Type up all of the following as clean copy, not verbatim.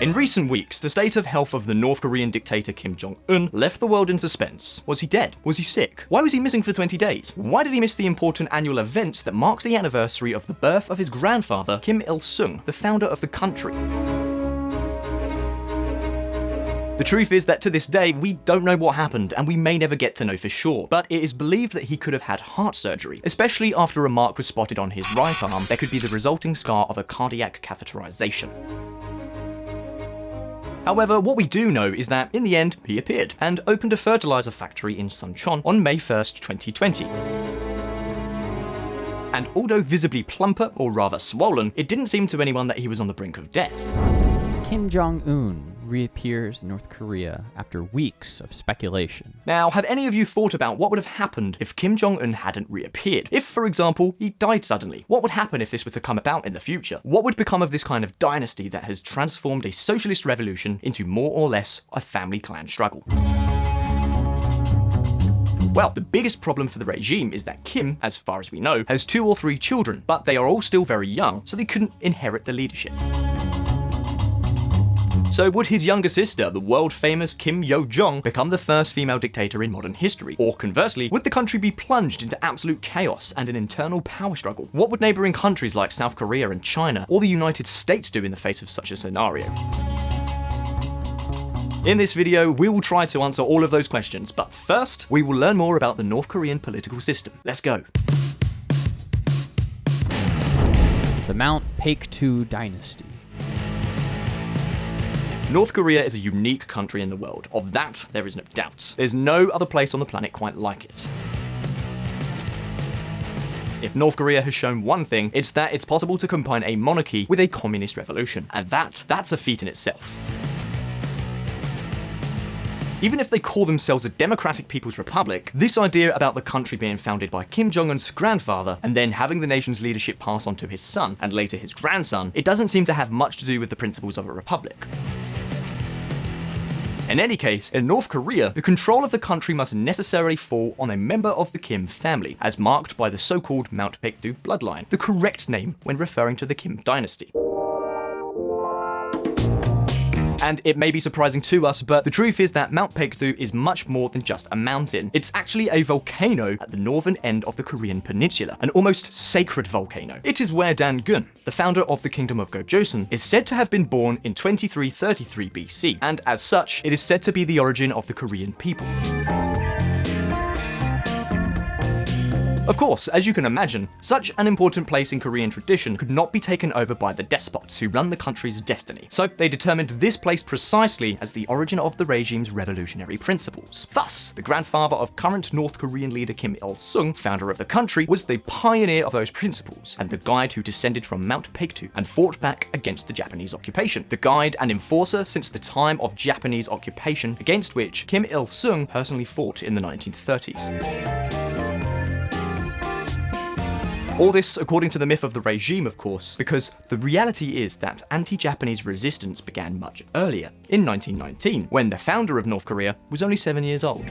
In recent weeks, the state of health of the North Korean dictator Kim Jong-Un left the world in suspense. Was he dead? Was he sick? Why was he missing for 20 days? Why did he miss the important annual event that marks the anniversary of the birth of his grandfather, Kim Il-sung, the founder of the country? The truth is that to this day, we don't know what happened, and we may never get to know for sure, but it is believed that he could have had heart surgery, especially after a mark was spotted on his right arm that could be the resulting scar of a cardiac catheterization. However, what we do know is that, in the end, he appeared, and opened a fertilizer factory in Suncheon on May 1st, 2020. And although visibly plumper, or rather swollen, it didn't seem to anyone that he was on the brink of death. Kim Jong-Un reappears in North Korea after weeks of speculation. Now, have any of you thought about what would have happened if Kim Jong-Un hadn't reappeared? If, for example, he died suddenly? What would happen if this were to come about in the future? What would become of this kind of dynasty that has transformed a socialist revolution into more or less a family clan struggle? Well, the biggest problem for the regime is that Kim, as far as we know, has 2 or 3 children, but they are all still very young, so they couldn't inherit the leadership. So would his younger sister, the world-famous Kim Yo-Jong, become the first female dictator in modern history? Or conversely, would the country be plunged into absolute chaos and an internal power struggle? What would neighbouring countries like South Korea and China, or the United States do in the face of such a scenario? In this video, we will try to answer all of those questions, but first, we will learn more about the North Korean political system. Let's go. The Mount Paek-2 dynasty. North Korea is a unique country in the world. Of that, there is no doubt. There's no other place on the planet quite like it. If North Korea has shown one thing, it's that it's possible to combine a monarchy with a communist revolution, and that's a feat in itself. Even if they call themselves a democratic people's republic, this idea about the country being founded by Kim Jong-un's grandfather and then having the nation's leadership pass on to his son and later his grandson, it doesn't seem to have much to do with the principles of a republic. In any case, in North Korea, the control of the country must necessarily fall on a member of the Kim family, as marked by the so-called Mount Paek-2 bloodline, the correct name when referring to the Kim dynasty. And it may be surprising to us, but the truth is that Mount Paek-2 is much more than just a mountain. It's actually a volcano at the northern end of the Korean peninsula, an almost sacred volcano. It is where Dan-gun, the founder of the kingdom of Go-Joseon, is said to have been born in 2333 BC, and as such, it is said to be the origin of the Korean people. Of course, as you can imagine, such an important place in Korean tradition could not be taken over by the despots who run the country's destiny, so they determined this place precisely as the origin of the regime's revolutionary principles. Thus, the grandfather of current North Korean leader Kim Il-sung, founder of the country, was the pioneer of those principles, and the guide who descended from Mount Paek-2 and fought back against the Japanese occupation. The guide and enforcer since the time of Japanese occupation, against which Kim Il-sung personally fought in the 1930s. All this according to the myth of the regime, of course, because the reality is that anti-Japanese resistance began much earlier, in 1919, when the founder of North Korea was only 7 years old.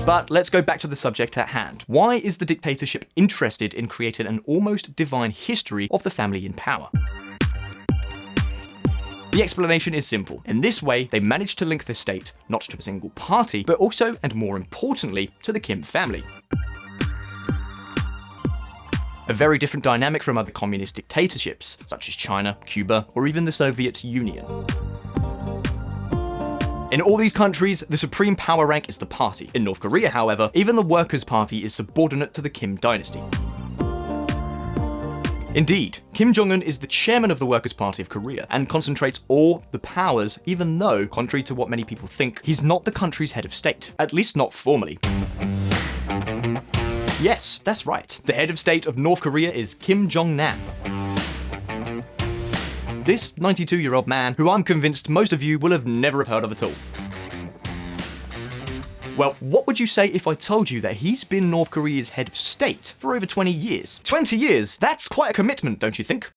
But let's go back to the subject at hand. Why is the dictatorship interested in creating an almost divine history of the family in power? The explanation is simple. In this way, they managed to link the state not to a single party, but also, and more importantly, to the Kim family. A very different dynamic from other communist dictatorships, such as China, Cuba, or even the Soviet Union. In all these countries, the supreme power rank is the party. In North Korea, however, even the Workers' Party is subordinate to the Kim dynasty. Indeed, Kim Jong-un is the chairman of the Workers' Party of Korea and concentrates all the powers, even though, contrary to what many people think, he's not the country's head of state, at least not formally. Yes, that's right. The head of state of North Korea is Kim Jong-nam. This 92-year-old man, who I'm convinced most of you will have never heard of at all. Well, what would you say if I told you that he's been North Korea's head of state for over 20 years? 20 years? That's quite a commitment, don't you think?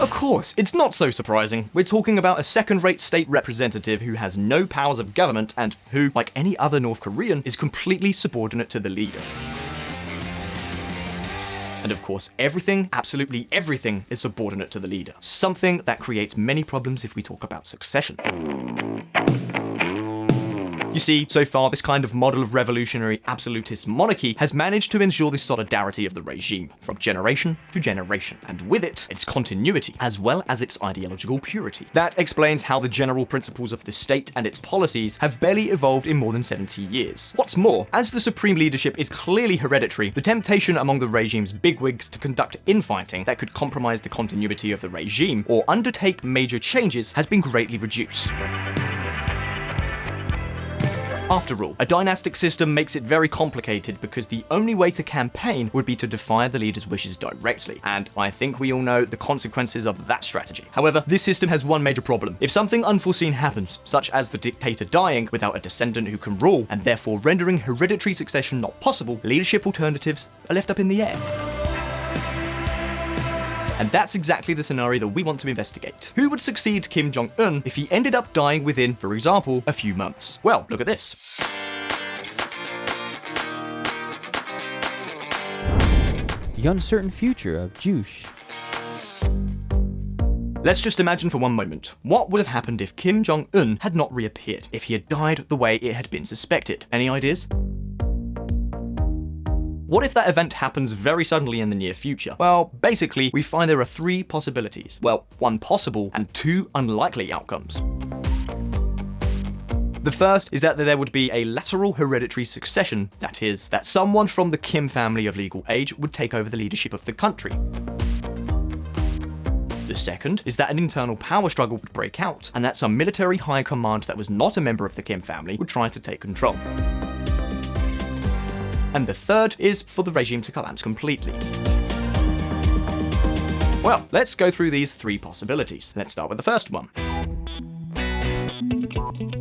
Of course, it's not so surprising. We're talking about a second-rate state representative who has no powers of government and who, like any other North Korean, is completely subordinate to the leader. And of course, everything, absolutely everything, is subordinate to the leader. Something that creates many problems if we talk about succession. You see, so far, this kind of model of revolutionary absolutist monarchy has managed to ensure the solidarity of the regime, from generation to generation, and with it, its continuity, as well as its ideological purity. That explains how the general principles of the state and its policies have barely evolved in more than 70 years. What's more, as the supreme leadership is clearly hereditary, the temptation among the regime's bigwigs to conduct infighting that could compromise the continuity of the regime or undertake major changes has been greatly reduced. After all, a dynastic system makes it very complicated because the only way to campaign would be to defy the leader's wishes directly, and I think we all know the consequences of that strategy. However, this system has one major problem. If something unforeseen happens, such as the dictator dying without a descendant who can rule, and therefore rendering hereditary succession not possible, leadership alternatives are left up in the air. And that's exactly the scenario that we want to investigate. Who would succeed Kim Jong-Un if he ended up dying within, for example, a few months? Well, look at this. The uncertain future of Juche. Let's just imagine for one moment, what would have happened if Kim Jong-Un had not reappeared, if he had died the way it had been suspected? Any ideas? What if that event happens very suddenly in the near future? Well, basically, we find there are three possibilities. Well, one possible and two unlikely outcomes. The first is that there would be a lateral hereditary succession, that is, that someone from the Kim family of legal age would take over the leadership of the country. The second is that an internal power struggle would break out, and that some military high command that was not a member of the Kim family would try to take control. And the third is for the regime to collapse completely. Well, let's go through these three possibilities. Let's start with the first one.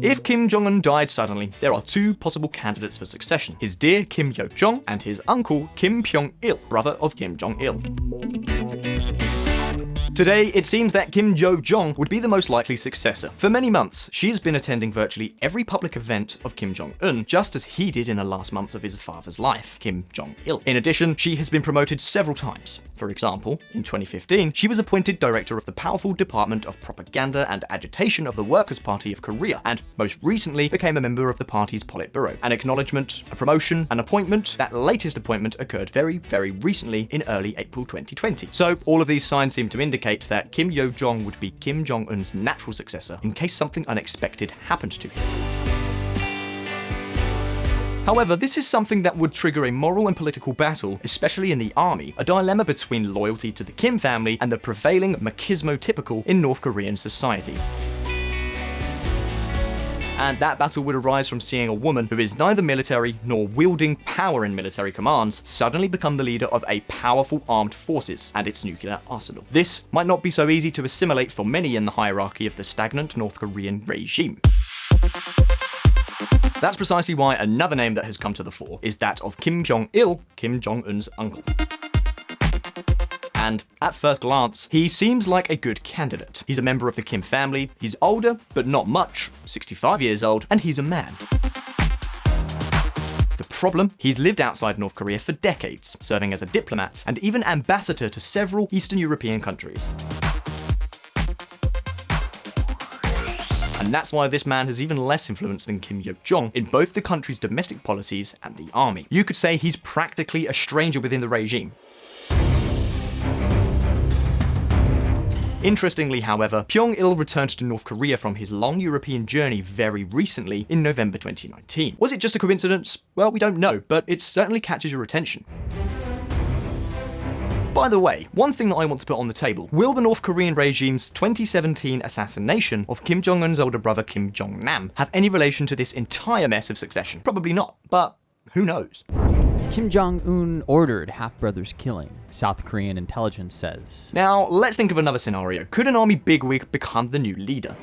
If Kim Jong-un died suddenly, there are two possible candidates for succession: his dear Kim Yo-Jong and his uncle Kim Pyong-il, brother of Kim Jong-il. Today, it seems that Kim Yo-Jong would be the most likely successor. For many months, she has been attending virtually every public event of Kim Jong-un, just as he did in the last months of his father's life, Kim Jong-il. In addition, she has been promoted several times. For example, in 2015, she was appointed director of the powerful Department of Propaganda and Agitation of the Workers' Party of Korea, and most recently became a member of the party's Politburo. An acknowledgement, a promotion, an appointment. That latest appointment occurred very, very recently in early April 2020. So all of these signs seem to indicate that Kim Yo-Jong would be Kim Jong-un's natural successor in case something unexpected happened to him. However, this is something that would trigger a moral and political battle, especially in the army, a dilemma between loyalty to the Kim family and the prevailing machismo-typical in North Korean society. And that battle would arise from seeing a woman who is neither military nor wielding power in military commands suddenly become the leader of a powerful armed forces and its nuclear arsenal. This might not be so easy to assimilate for many in the hierarchy of the stagnant North Korean regime. That's precisely why another name that has come to the fore is that of Kim Pyong-il, Kim Jong-un's uncle. And at first glance, he seems like a good candidate. He's a member of the Kim family, he's older, but not much, 65 years old, and he's a man. The problem? He's lived outside North Korea for decades, serving as a diplomat and even ambassador to several Eastern European countries. And that's why this man has even less influence than Kim Yo-Jong in both the country's domestic policies and the army. You could say he's practically a stranger within the regime. Interestingly, however, Pyong-il returned to North Korea from his long European journey very recently in November 2019. Was it just a coincidence? Well, we don't know, but it certainly catches your attention. By the way, one thing that I want to put on the table: will the North Korean regime's 2017 assassination of Kim Jong-un's older brother Kim Jong-nam have any relation to this entire mess of succession? Probably not, but who knows? Kim Jong-un ordered half-brother's killing, South Korean intelligence says. Now, let's think of another scenario. Could an army bigwig become the new leader?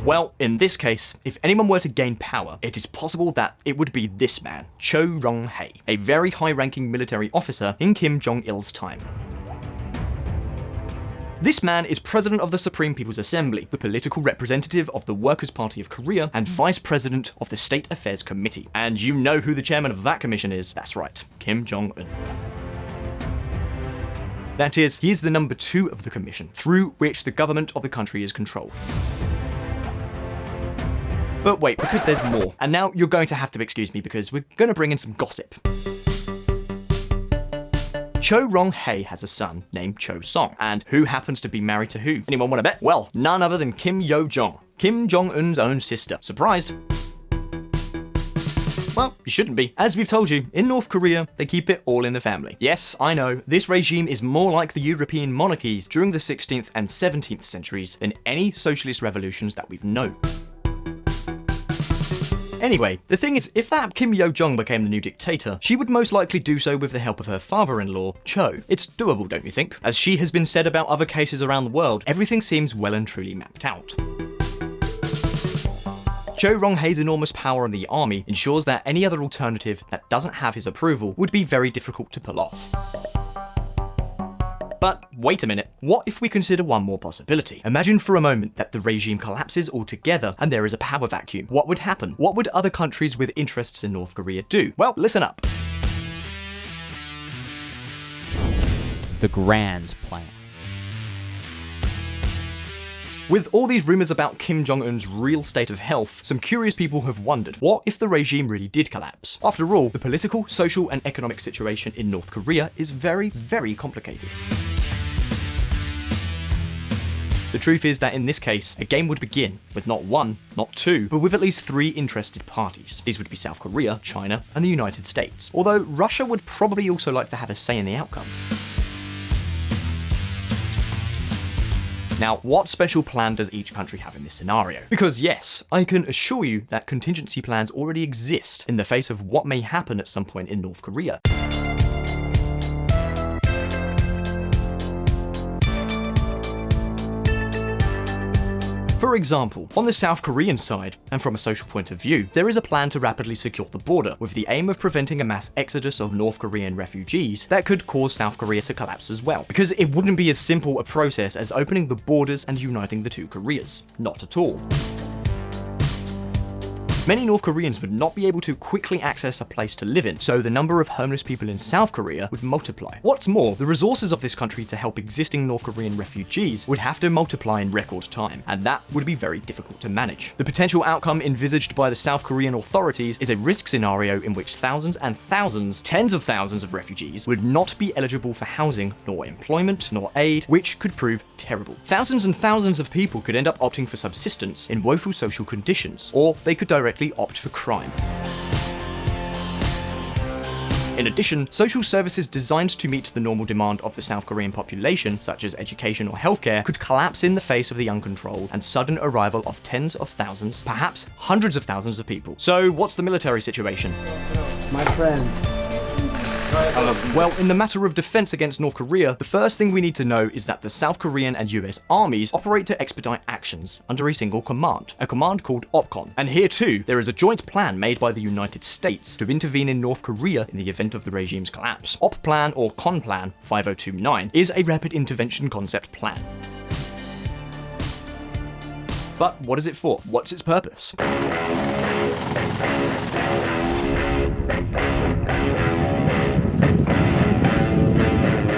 Well, in this case, if anyone were to gain power, it is possible that it would be this man, Cho Rong-hae, a very high-ranking military officer in Kim Jong-il's time. This man is president of the Supreme People's Assembly, the political representative of the Workers' Party of Korea, and vice president of the State Affairs Committee. And you know who the chairman of that commission is. That's right, Kim Jong-Un. That is, he is the number 2 of the commission, through which the government of the country is controlled. But wait, because there's more. And now you're going to have to excuse me because we're going to bring in some gossip. Cho Rong-hae has a son named Cho Song, and who happens to be married to who? Anyone want to bet? Well, none other than Kim Yo-Jong, Kim Jong-un's own sister. Surprise! Well, you shouldn't be. As we've told you, in North Korea, they keep it all in the family. Yes, I know, this regime is more like the European monarchies during the 16th and 17th centuries than any socialist revolutions that we've known. Anyway, the thing is, if that Kim Yo-Jong became the new dictator, she would most likely do so with the help of her father-in-law, Cho. It's doable, don't you think? As she has been said about other cases around the world, everything seems well and truly mapped out. Cho Rong-hae's enormous power in the army ensures that any other alternative that doesn't have his approval would be very difficult to pull off. But wait a minute, what if we consider one more possibility? Imagine for a moment that the regime collapses altogether and there is a power vacuum. What would happen? What would other countries with interests in North Korea do? Well, listen up. The grand plan. With all these rumours about Kim Jong-un's real state of health, some curious people have wondered, what if the regime really did collapse? After all, the political, social and economic situation in North Korea is very, very complicated. The truth is that in this case, a game would begin with not 1, not 2, but with at least 3 interested parties. These would be South Korea, China and the United States, although Russia would probably also like to have a say in the outcome. Now, what special plan does each country have in this scenario? Because yes, I can assure you that contingency plans already exist in the face of what may happen at some point in North Korea. For example, on the South Korean side, and from a social point of view, there is a plan to rapidly secure the border, with the aim of preventing a mass exodus of North Korean refugees that could cause South Korea to collapse as well. Because it wouldn't be as simple a process as opening the borders and uniting the 2 Koreas. Not at all. Many North Koreans would not be able to quickly access a place to live in, so the number of homeless people in South Korea would multiply. What's more, the resources of this country to help existing North Korean refugees would have to multiply in record time, and that would be very difficult to manage. The potential outcome envisaged by the South Korean authorities is a risk scenario in which thousands and thousands, tens of thousands of refugees would not be eligible for housing, nor employment, nor aid, which could prove terrible. Thousands and thousands of people could end up opting for subsistence in woeful social conditions, or they could directly opt for crime. In addition, social services designed to meet the normal demand of the South Korean population, such as education or healthcare, could collapse in the face of the uncontrolled and sudden arrival of tens of thousands, perhaps hundreds of thousands of people. So what's the military situation? My friend. Well, in the matter of defense against North Korea, the first thing we need to know is that the South Korean and US armies operate to expedite actions under a single command, a command called OPCON. And here too, there is a joint plan made by the United States to intervene in North Korea in the event of the regime's collapse. OPPLAN, or CONPLAN 5029, is a rapid intervention concept plan. But what is it for? What's its purpose?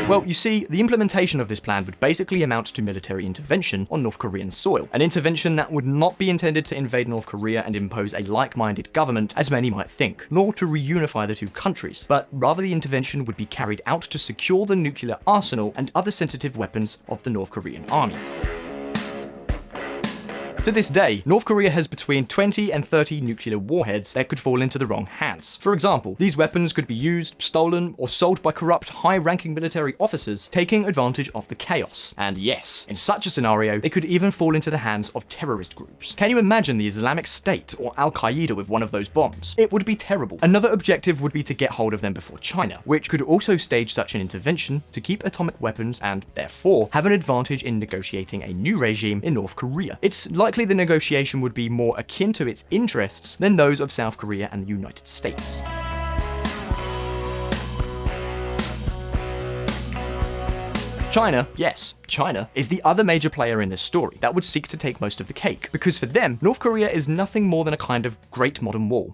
Well, you see, the implementation of this plan would basically amount to military intervention on North Korean soil. An intervention that would not be intended to invade North Korea and impose a like-minded government, as many might think, nor to reunify the 2 countries, but rather the intervention would be carried out to secure the nuclear arsenal and other sensitive weapons of the North Korean army. To this day, North Korea has between 20 and 30 nuclear warheads that could fall into the wrong hands. For example, these weapons could be used, stolen, or sold by corrupt, high-ranking military officers taking advantage of the chaos. And yes, in such a scenario, they could even fall into the hands of terrorist groups. Can you imagine the Islamic State or Al-Qaeda with one of those bombs? It would be terrible. Another objective would be to get hold of them before China, which could also stage such an intervention to keep atomic weapons and, therefore, have an advantage in negotiating a new regime in North Korea. It's likely the negotiation would be more akin to its interests than those of South Korea and the United States. China, yes, China, is the other major player in this story that would seek to take most of the cake, because for them, North Korea is nothing more than a kind of great modern wall.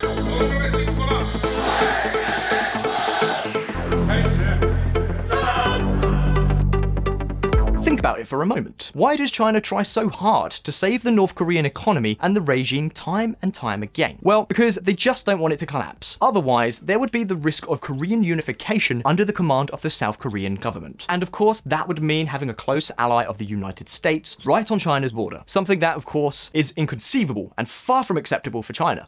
Think about it for a moment. Why does China try so hard to save the North Korean economy and the regime time and time again? Well, because they just don't want it to collapse. Otherwise, there would be the risk of Korean unification under the command of the South Korean government. And of course, that would mean having a close ally of the United States right on China's border. Something that, of course, is inconceivable and far from acceptable for China.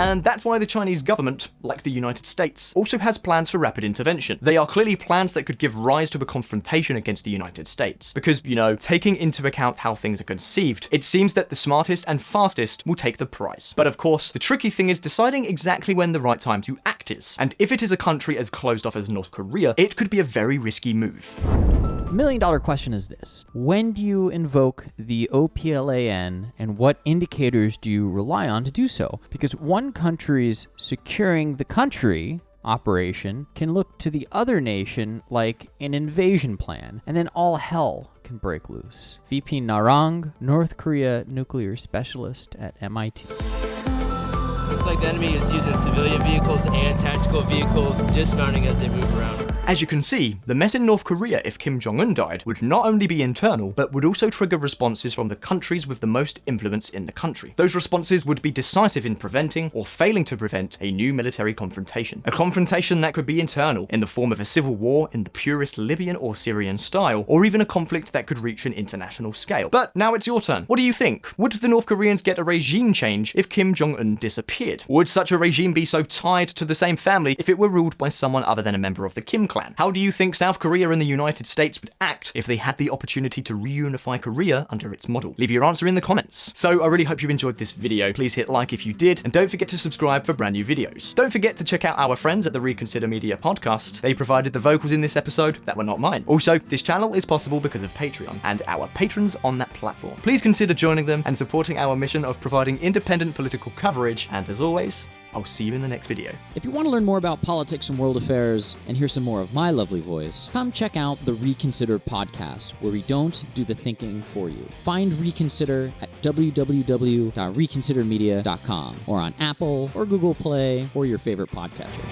And that's why the Chinese government, like the United States, also has plans for rapid intervention. They are clearly plans that could give rise to a confrontation against the United States. Because, taking into account how things are conceived, it seems that the smartest and fastest will take the prize. But of course, the tricky thing is deciding exactly when the right time to act is. And if it is a country as closed off as North Korea, it could be a very risky move. $1 million question is this. When do you invoke the OPLAN and what indicators do you rely on to do so? Because one country's securing the country operation can look to the other nation like an invasion plan, and then all hell can break loose. VP Narang, North Korea nuclear specialist at MIT. Looks like the enemy is using civilian vehicles and tactical vehicles, dismounting as they move around. As you can see, the mess in North Korea if Kim Jong-Un died would not only be internal, but would also trigger responses from the countries with the most influence in the country. Those responses would be decisive in preventing or failing to prevent a new military confrontation. A confrontation that could be internal, in the form of a civil war in the purest Libyan or Syrian style, or even a conflict that could reach an international scale. But now it's your turn. What do you think? Would the North Koreans get a regime change if Kim Jong-Un disappeared? Would such a regime be so tied to the same family if it were ruled by someone other than a member of the Kim clan? How do you think South Korea and the United States would act if they had the opportunity to reunify Korea under its model? Leave your answer in the comments. So I really hope you enjoyed this video. Please hit like if you did, and don't forget to subscribe for brand new videos. Don't forget to check out our friends at the Reconsider Media podcast. They provided the vocals in this episode that were not mine. Also, this channel is possible because of Patreon and our patrons on that platform. Please consider joining them and supporting our mission of providing independent political coverage, and as always, I'll see you in the next video. If you want to learn more about politics and world affairs and hear some more of my lovely voice, come check out the Reconsider podcast, where we don't do the thinking for you. Find Reconsider at www.reconsidermedia.com or on Apple or Google Play or your favorite podcatcher.